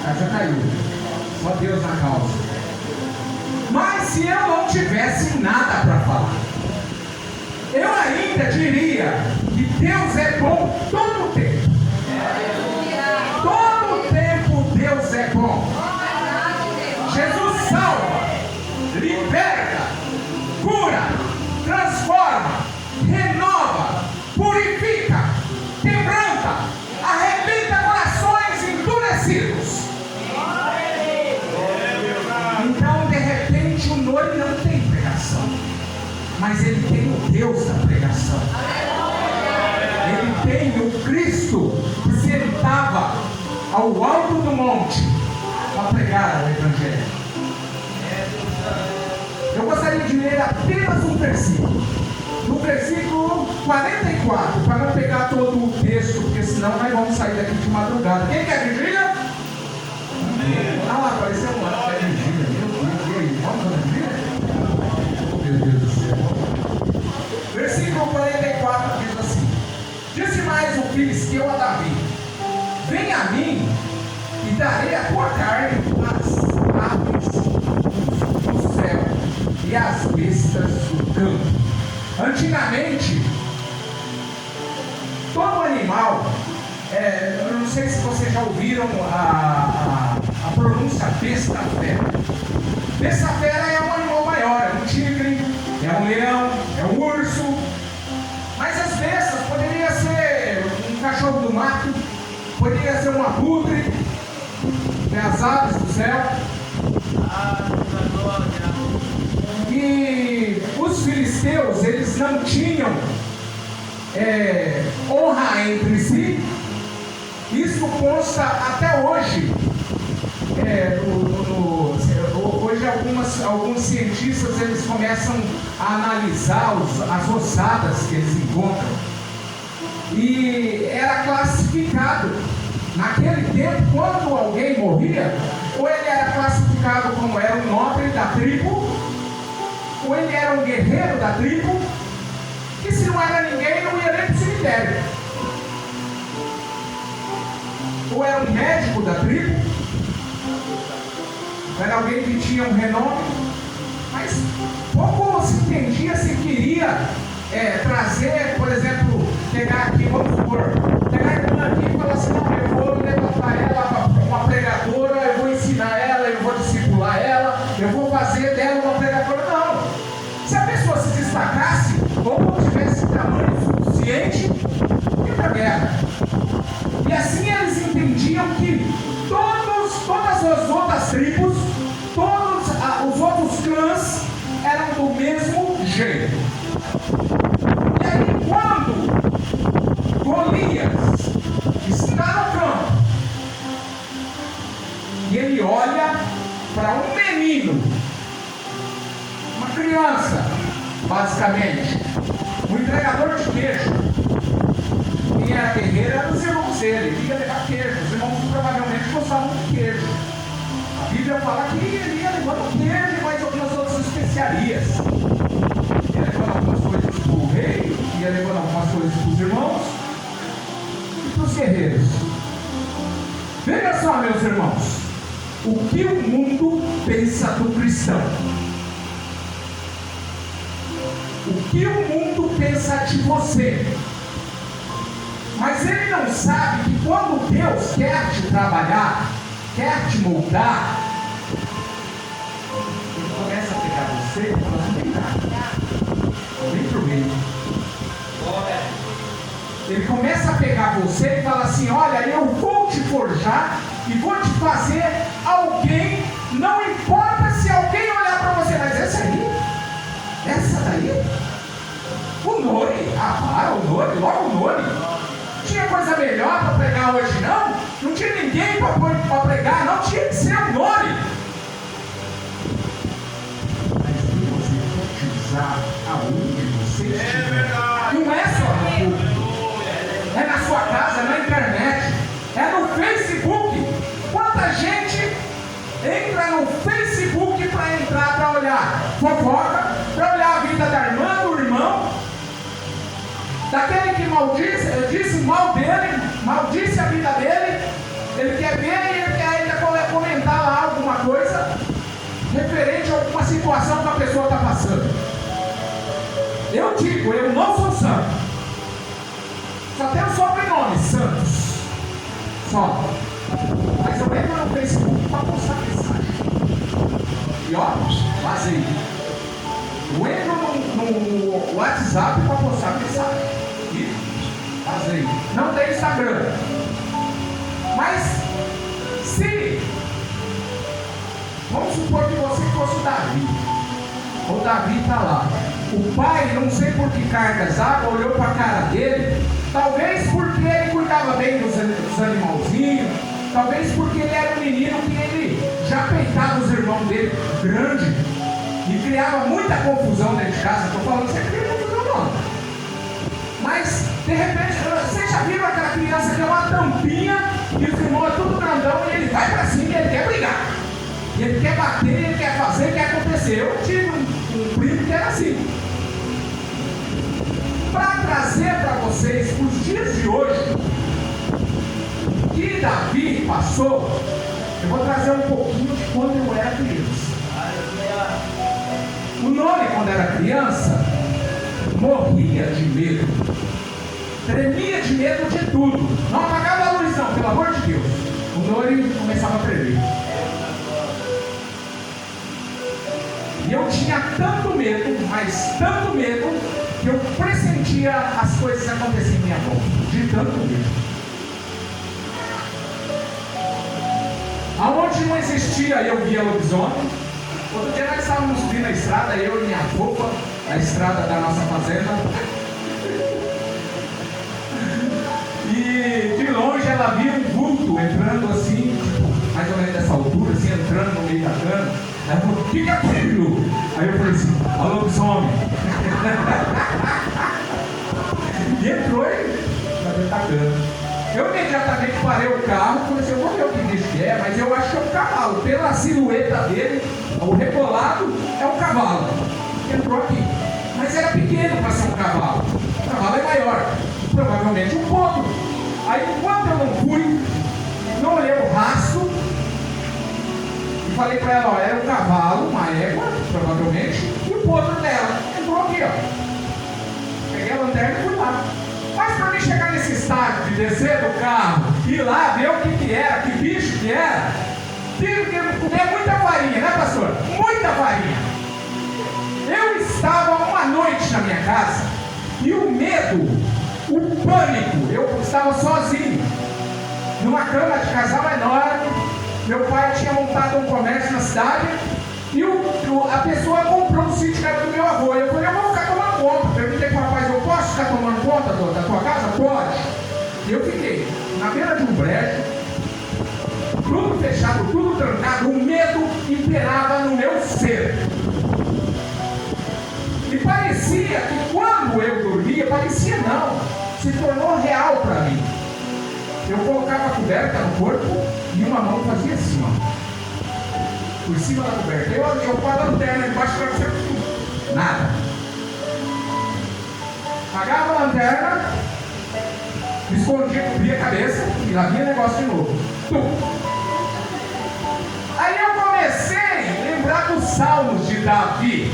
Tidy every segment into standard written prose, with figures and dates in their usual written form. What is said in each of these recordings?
casa caiu. Só Deus na causa. Mas se eu não tivesse nada para falar, eu ainda diria que Deus é bom todo o tempo. Todo o tempo Deus é bom. Jesus salva, liberta, cura, transforma, renova, purifica, quebranta, arrebenta corações endurecidos. Então, de repente, o Nori não tem pregação, mas ele tem o Deus da pregação. Ele tem o Cristo que sentava ao alto do monte para pregar o Evangelho. Eu gostaria de ler apenas um versículo. No versículo 44, para não pegar todo o texto, porque senão nós vamos sair daqui de madrugada. Quem quer vigília? Ah lá, apareceu um lá, quer vigília. Meu Deus, vamos para vigília? Meu Deus do céu. Versículo 44 diz assim: disse mais o filisteu a Davi: vem a mim e darei a tua carne às aves do céu e às bestas do campo. Antigamente, todo animal, eu não sei se vocês já ouviram a pronúncia besta-fera. Besta-fera é um animal maior, é um tigre, é um leão, é um urso. Mas as bestas poderia ser um cachorro do mato, poderia ser um abutre, as aves do céu. E os filisteus, eles não tinham honra entre si. Isso consta até hoje. Hoje alguns cientistas eles começam a analisar as ossadas que eles encontram. E era classificado. Naquele tempo, quando alguém morria, ou ele era classificado como era um nobre da tribo, ou ele era um guerreiro da tribo, e se não era ninguém, não ia nem para o cemitério. Ou era um médico da tribo, ou era alguém que tinha um renome, mas pouco se entendia se queria trazer, por exemplo, pegar aqui, vamos supor, pegar a irmã aqui e falar assim: não, eu vou levantar ela uma pregadora, eu vou ensinar ela, eu vou discipular ela, eu vou fazer dela uma pregadora. Não. Se a pessoa se destacasse, ou não tivesse tamanho suficiente, ia para a guerra. E assim eles entendiam que todas as outras tribos, todos os outros clãs eram do mesmo jeito. E aí, quando Golias está no campo e ele olha para um menino, uma criança, basicamente, um entregador de queijo. Quem era guerreiro eram os irmãos dele, ele ia levar queijo. Os irmãos provavelmente gostavam de queijo. A Bíblia fala que ele ia levando queijo e mais algumas outras especiarias. Ia levando algumas coisas para o rei, ia levando algumas coisas para os irmãos e para os guerreiros. Veja só, meus irmãos, o que o mundo pensa do cristão. O que o mundo pensa de você. Mas ele não sabe que quando Deus quer te trabalhar, quer te moldar, ele começa a pegar você e fala assim: vem cá, vem pro meio. Ele começa a pegar você e fala assim: olha, eu vou te forjar e vou te fazer alguém. Não importa se alguém olhar para você, mas essa daí, o Nori, o Nori, logo o Nori. Tinha coisa melhor para pregar hoje, não? Não tinha ninguém para pregar, não tinha que ser o Nori. Mas Deus vai te usar aonde você estiver. Não é só no público, é na sua casa, na internet, é no Facebook. Quanta gente entra no Facebook para olhar fofoca, para olhar a vida da irmã, do irmão, daquele que disse mal dele, maldisse a vida dele. Ele quer ver e ele quer ainda situação que a pessoa está passando. Eu digo, eu não sou santo. Só tenho sobrenome, Santos. Só. Mas eu entro no Facebook para postar mensagem. E ó, vazei. Eu entro no WhatsApp para postar mensagem. E vazei. Não tem Instagram. Mas se vamos supor que você fosse o Davi. O Davi está lá. O pai, não sei por que cargas água, olhou para a cara dele. Talvez porque ele cuidava bem dos animalzinhos. Talvez porque ele era um menino que ele já peitava os irmãos dele grande. E criava muita confusão dentro de casa. Estou falando, você cria confusão não. Mas, de repente, vocês já viram aquela criança que é uma tampinha e os irmãos é tudo grandão e ele vai para cima e ele quer brigar. E ele quer bater, ele quer fazer, ele quer acontecer. Eu tive um primo que era assim. Para trazer para vocês os dias de hoje que Davi passou, eu vou trazer um pouquinho de quando eu era criança. O Nori, quando era criança, morria de medo, tremia de medo de tudo, não apagava a luz não, pelo amor de Deus. O Nori começava a tremer. E eu tinha tanto medo, mas tanto medo, que eu pressentia as coisas acontecerem em minha volta, de tanto medo. Aonde não existia, eu via lobisomem. Outro dia nós estávamos vindo na estrada, eu e minha roupa, a estrada da nossa fazenda. E de longe ela via um vulto entrando assim, tipo, mais ou menos dessa altura, assim, entrando no meio da cana. Aí ela falou, o que é aquilo? Aí eu falei assim, a lobisomem. E entrou na dentro da cana. Eu imediatamente parei o carro e falei assim, eu vou ver o que bicho que é, mas eu acho que é um cavalo. Pela silhueta dele, o rebolado é um cavalo. Entrou aqui. Mas era pequeno para ser um cavalo. O cavalo é maior. Provavelmente um potro. Aí enquanto eu não fui, não olhei o rastro e falei para ela, ó, era um cavalo, uma égua, provavelmente, e o potro dela. Entrou aqui, ó. Peguei a lanterna e fui lá. Mas para mim chegar nesse estágio de descer do carro, ir lá, ver o que era, que bicho que era, tive que comer muita farinha, né, pastor? Muita farinha. Eu estava uma noite na minha casa e o medo, o pânico, eu estava sozinho, numa cama de casal enorme. Meu pai tinha montado um comércio na cidade e a pessoa comprou um sítio que era do meu avô. Eu falei, eu vou ficar tomando conta. Perguntei para o rapaz, eu posso ficar tomando conta da tua casa? Pode. E eu fiquei na beira de um brejo, tudo fechado, tudo trancado, o medo imperava no meu ser. E parecia que quando eu dormia, parecia não, se tornou real para mim. Eu colocava a coberta no corpo e uma mão fazia assim, ó, por cima da coberta. Eu com a lanterna embaixo para você, nada. Apagava a lanterna, me escondia, cobria a cabeça e lá vinha negócio de novo. Aí eu comecei a lembrar dos salmos de Davi.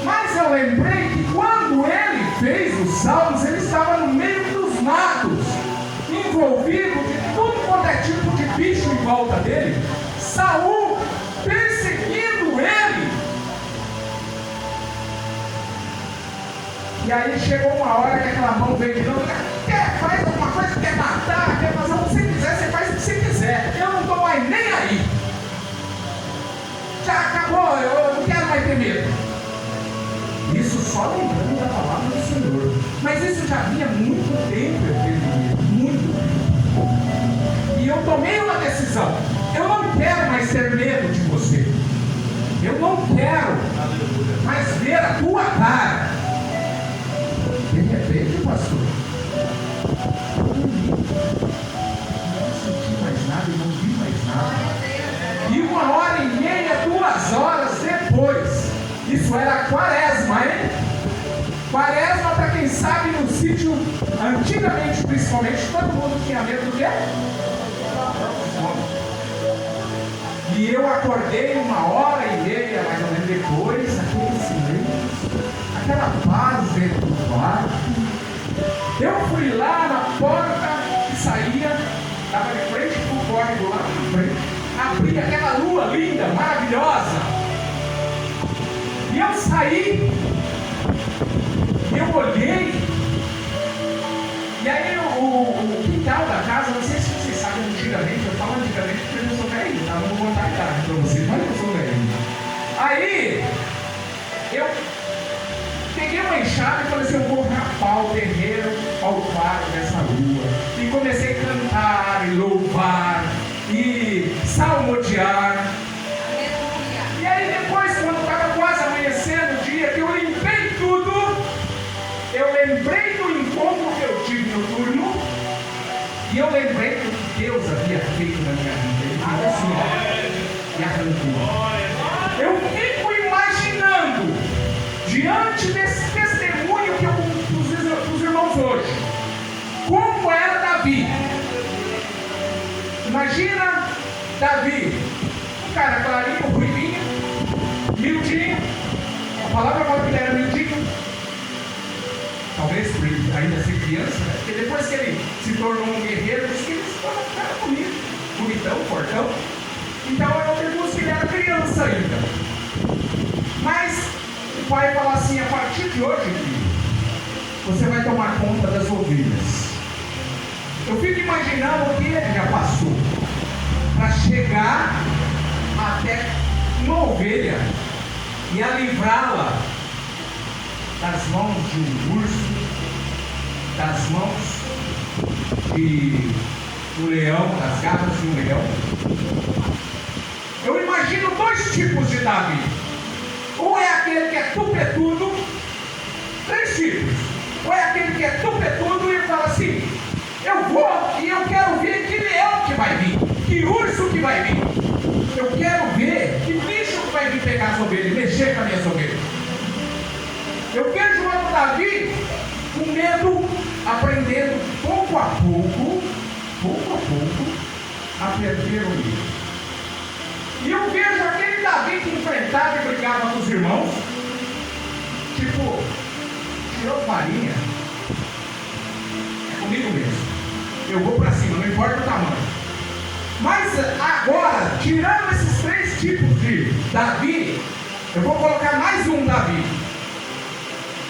Mas eu lembrei que quando ele fez os salmos, ele estava no meio dos matos, envolvido de tudo quanto é tipo de bicho em volta dele, Saul perseguindo ele. E aí chegou uma hora que aquela mão veio de novo, faz alguma coisa, quer matar, quer fazer o que você quiser, você faz o que você quiser, eu não estou mais nem aí. Já acabou, eu não quero mais ter medo. Isso só lembrando da palavra do Senhor. Mas isso já havia muito tempo, eu teve muito tempo. E eu tomei uma decisão. Eu não quero mais ter medo de você. Eu não quero mais ver a tua cara. De repente, pastor, eu não senti mais nada e não vi mais nada. E 1h30, 2 horas depois, isso era quaresma, hein? Quaresma, para quem sabe, no sítio, antigamente principalmente, todo mundo tinha medo do quê? E E eu acordei 1h30, mais ou menos depois, aquele silêncio, aquela paz dentro do quarto. Eu fui lá na porta que saía, estava de frente para o córrego lá na frente, abri aquela lua linda, maravilhosa. E eu saí, eu olhei, e aí o quintal da casa, não sei se vocês sabem, antigamente, eu falo antigamente porque eu não sou velho, tá? Não vou contar a idade para vocês, mas eu sou velho. Aí, eu peguei uma enxada e falei assim, eu vou rapar o terreiro ao claro dessa lua. E comecei a cantar, e louvar, e salmodiar. E aí depois, quando estava quase amanhecendo o dia, que eu limpei tudo, eu lembrei do encontro que eu tive no turno, e eu lembrei do que Deus havia feito na minha vida. Ele falou assim, ó, e arrancou. Eu fico imaginando, diante desse testemunho que eu conto para os irmãos hoje, como era Davi. Imagina Davi, um cara clarinho, ruivinho, miudinho. A palavra fala que ele era miudinho. Talvez por ainda ser criança, né? Porque depois que ele se tornou um guerreiro, diz que ele se tornou um cara bonito, bonitão, fortão. Então eu pergunto que ele era criança ainda. Mas o pai fala assim, a partir de hoje, filho, você vai tomar conta das ovelhas. Eu fico imaginando o que ele já passou para chegar até uma ovelha e a livrá-la das mãos de um urso, das mãos do leão, das garras de um leão. Eu imagino dois tipos de Davi. Ou é aquele que é tupetudo, 3 tipos. Ou é aquele que é tupetudo e fala assim, eu vou e eu quero ver que leão que vai vir, que urso que vai vir. Eu quero ver que bicho que vai vir pegar as ovelhas, mexer com as minhas ovelhas. Eu vejo o outro Davi com medo, aprendendo pouco a pouco, a perder o medo. E eu vejo aquele Davi que enfrentava e brigava com os irmãos, tipo, tirou farinha, é comigo mesmo. Eu vou para cima, não importa o tamanho. Mas agora, tirando esses 3 tipos de Davi, eu vou colocar mais um Davi.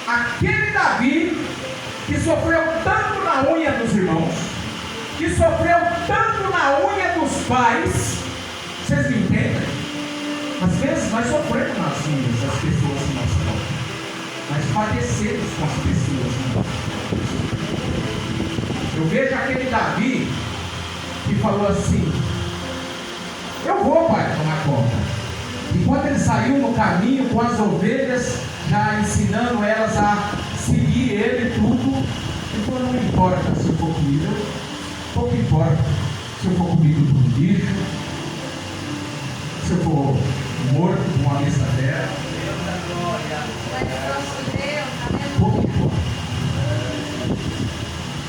Aquele Davi que sofreu tanto na unha dos irmãos, que sofreu tanto na unha dos pais. Vocês me entendem? Às vezes nós sofremos nas unhas das pessoas que nós temos. Nós padecemos com as pessoas que nós temos. Eu vejo aquele Davi que falou assim, eu vou, pai, tomar conta. E quando ele saiu no caminho com as ovelhas, já ensinando elas a seguir ele e tudo, ele falou, não importa se eu for comido, pouco importa se eu for comido por um bicho, se eu for morto com uma besta terra, pouco importa.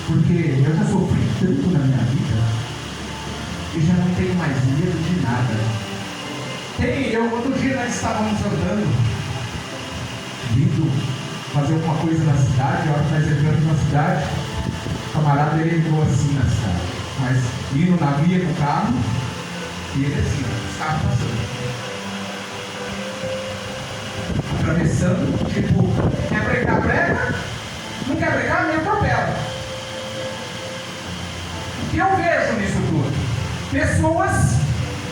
Porque eu já sofri tanto na minha vida e já não tenho mais medo de nada. Outro dia nós estávamos andando, vindo fazer alguma coisa na cidade. A hora que nós entramos na cidade, o camarada ele entrou assim na cidade, mas indo na via com o carro, e ele assim, os carros passando, atravessando, tipo, quer brecar, breca, não quer brecar, me atropela. O que eu vejo nisso tudo? Pessoas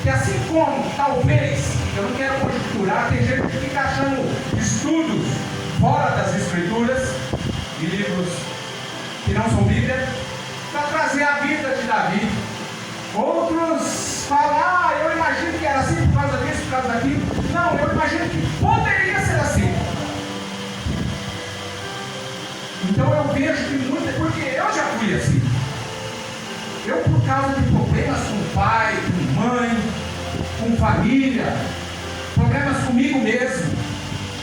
que, assim como, talvez, eu não quero conjecturar, tem gente que fica achando estudos fora das escrituras e livros que não são Bíblia para trazer a vida de Davi. Outros falam, eu imagino que era assim por causa disso, por causa daquilo. Não, eu imagino que poderia ser assim. Então eu vejo que muita, porque eu já fui assim. Eu, por causa de problemas com pai, com mãe, com família, problemas comigo mesmo,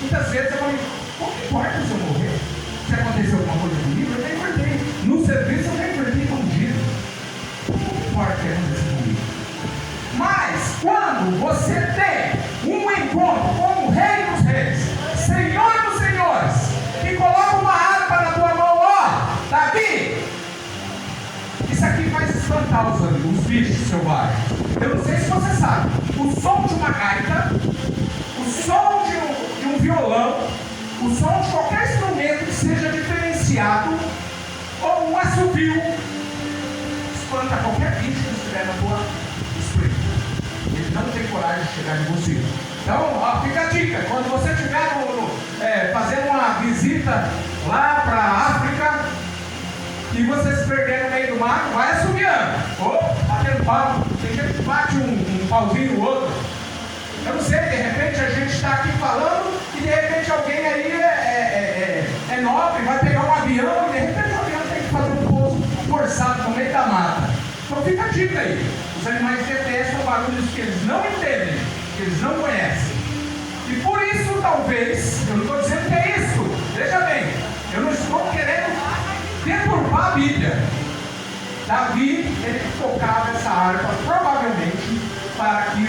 muitas vezes eu falei, pouco importa se eu morrer. Se aconteceu alguma coisa comigo, eu já enfrentei. No serviço eu já enfrentei bandido. Pouco importa o que aconteceu comigo. Mas, quando quando você tem um encontro com o Rei dos Reis, Senhor dos Senhores, que coloca uma harpa na tua mão, ó, Davi, isso aqui faz espantar os bichos selvagens. Eu não sei se você sabe, o som de uma gaita, o som de um violão, o som de qualquer instrumento que seja diferenciado, ou um assovio, espanta qualquer bicho que estiver na tua frente. Ele não tem coragem de chegar em você. Então, ó, fica a dica: quando você estiver fazendo uma visita lá para a África e você se perder no meio do mato, vai assoviando, ou batendo pau. Tem gente que bate um pauzinho no outro. Eu não sei, de repente a gente está aqui falando e de repente alguém aí é nobre, vai pegar um avião e de repente o avião tem que fazer um pouso forçado no meio da mata. Então fica a dica aí: os animais detestam barulhos que eles não entendem, que eles não conhecem. E por isso, talvez, eu não estou dizendo que é isso, veja bem, eu não estou querendo deturpar a Bíblia. Davi, ele tocava essa harpa provavelmente para que